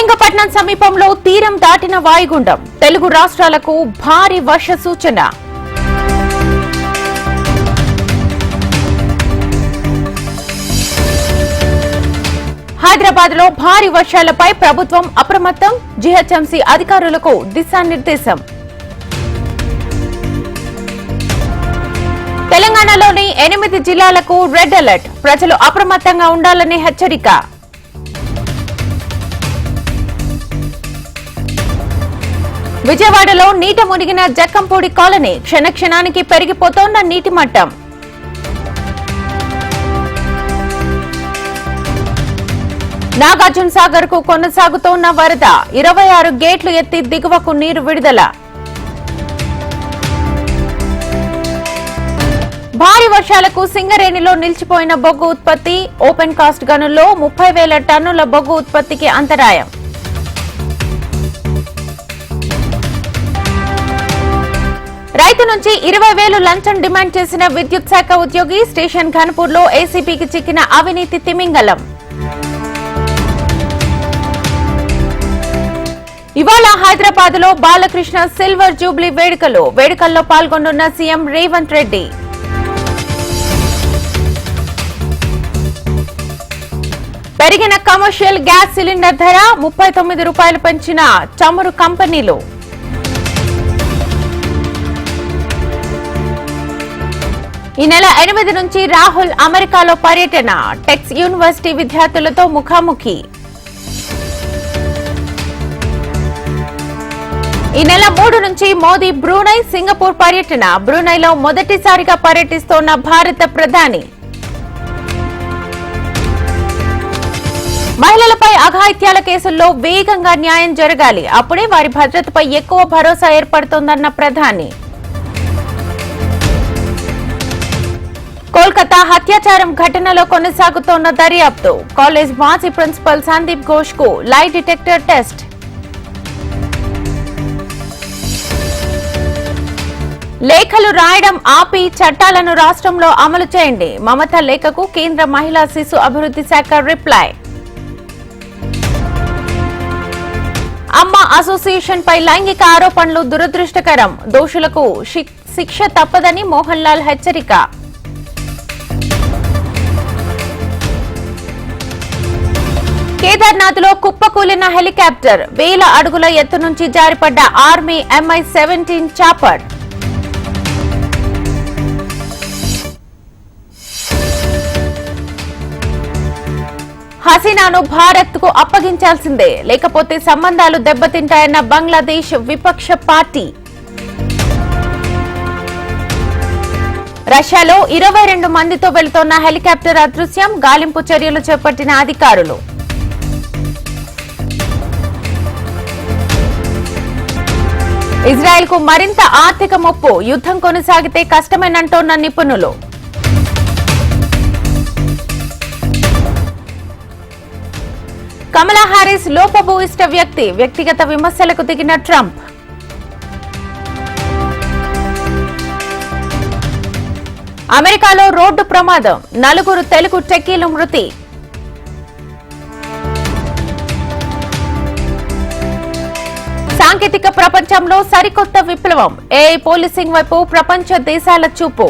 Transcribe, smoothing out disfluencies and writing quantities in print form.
కళింగపట్నం సమీపంలో తీరం దాటిన వాయుగుండం తెలుగు రాష్ట్రాలకు భారీ వర్ష సూచన. హైదరాబాద్ లో భారీ వర్షాలపై ప్రభుత్వం అప్రమత్తం, జీహెచ్ఎంసీ అధికారులకు దిశానిర్దేశం. తెలంగాణలోని 8 జిల్లాలకు రెడ్ అలర్ట్, ప్రజలు అప్రమత్తంగా ఉండాలని హెచ్చరిక. విజయవాడలో నీట మునిగిన జక్కంపూడి కాలనీ, క్షణక్షణానికి పెరిగిపోతోన్న నీటి మట్టం. నాగార్జున సాగర్ కు కొనసాగుతోన్న వరద, 26 గేట్లు ఎత్తి దిగువకు నీరు విడుదల. భారీ వర్షాలకు సింగరేణిలో నిలిచిపోయిన బొగ్గు ఉత్పత్తి, ఓపెన్ కాస్ట్ గనుల్లో 30,000 టన్నుల బొగ్గు ఉత్పత్తికి అంతరాయం. రైతు నుంచి 20,000 లంచం డిమాండ్ చేసిన విద్యుత్ శాఖ ఉద్యోగి, స్టేషన్ ఘనపూర్ లో ఏసీపీకి చిక్కిన అవినీతి తిమింగలం. ఇవాళ హైదరాబాద్ లో బాలకృష్ణ సిల్వర్ జూబ్లీ వేడుకల్లో పాల్గొనున్న సీఎం రేవంత్ రెడ్డి. పెరిగిన కమర్షియల్ గ్యాస్ సిలిండర్ ధర, 39 రూపాయలు పెంచిన చమురు కంపెనీలు. ఈ నెల 8 నుంచి రాహుల్ అమెరికాలో పర్యటన, టెక్స్ యూనివర్సిటీ విద్యార్థులతో ముఖాముఖి. ఈ నెల 3 నుంచి మోదీ బ్రూనై, సింగపూర్ పర్యటన, బ్రూనైలో మొదటిసారిగా పర్యటిస్తోన్న భారత ప్రధాని. మహిళలపై అఘాయిత్యాల కేసుల్లో వేగంగా న్యాయం జరగాలి, అప్పుడే వారి భద్రతపై ఎక్కువ భరోసా ఏర్పడుతోందన్న ప్రధాని. కోల్కతా హత్యాచారం ఘటనలో కొనసాగుతోన్న దర్యాప్తు, కాలేజ్ మాజీ ప్రిన్సిపల్ సందీప్ ఘోష్ కు లై డిటెక్టర్ టెస్ట్. లేఖలు రాయడం ఆపి చట్టాలను రాష్ట్రంలో అమలు చేయండి, మమతా లేఖకు కేంద్ర మహిళా శిశు అభివృద్ధి శాఖ రిప్లై. అమ్మ అసోసియేషన్ పై లైంగిక ఆరోపణలు దురదృష్టకరం, దోషులకు శిక్ష తప్పదని మోహన్ లాల్ హెచ్చరిక. కేదార్నాథ్ లో కుప్పకూలిన హెలికాప్టర్, 1000 అడుగుల ఎత్తు నుంచి జారిపడ్డ ఆర్మీ MI-17 చాపర్. హసీనాను భారత్ కు అప్పగించాల్సిందే, లేకపోతే సంబంధాలు దెబ్బతింటాయన్న బంగ్లాదేశ్ విపక్ష పార్టీ. రష్యాలో 22 మందితో వెళుతోన్న హెలికాప్టర్ అదృశ్యం, గాలింపు చర్యలు చేపట్టిన అధికారులు. ఇజ్రాయెల్ కు మరింత ఆర్థిక ముప్పు, యుద్ధం కొనసాగితే కష్టమేనంటోన్న నిపుణులు. కమలా హారిస్ లోపభూయిష్ట వ్యక్తి, వ్యక్తిగత విమర్శలకు దిగిన ట్రంప్. అమెరికాలో రోడ్డు ప్రమాదం, 4 తెలుగు టెక్కీలు మృతి. సాంకేతిక ప్రపంచంలో సరికొత్త విప్లవం, ఏఐ పోలీసింగ్ వైపు ప్రపంచ దేశాల చూపు.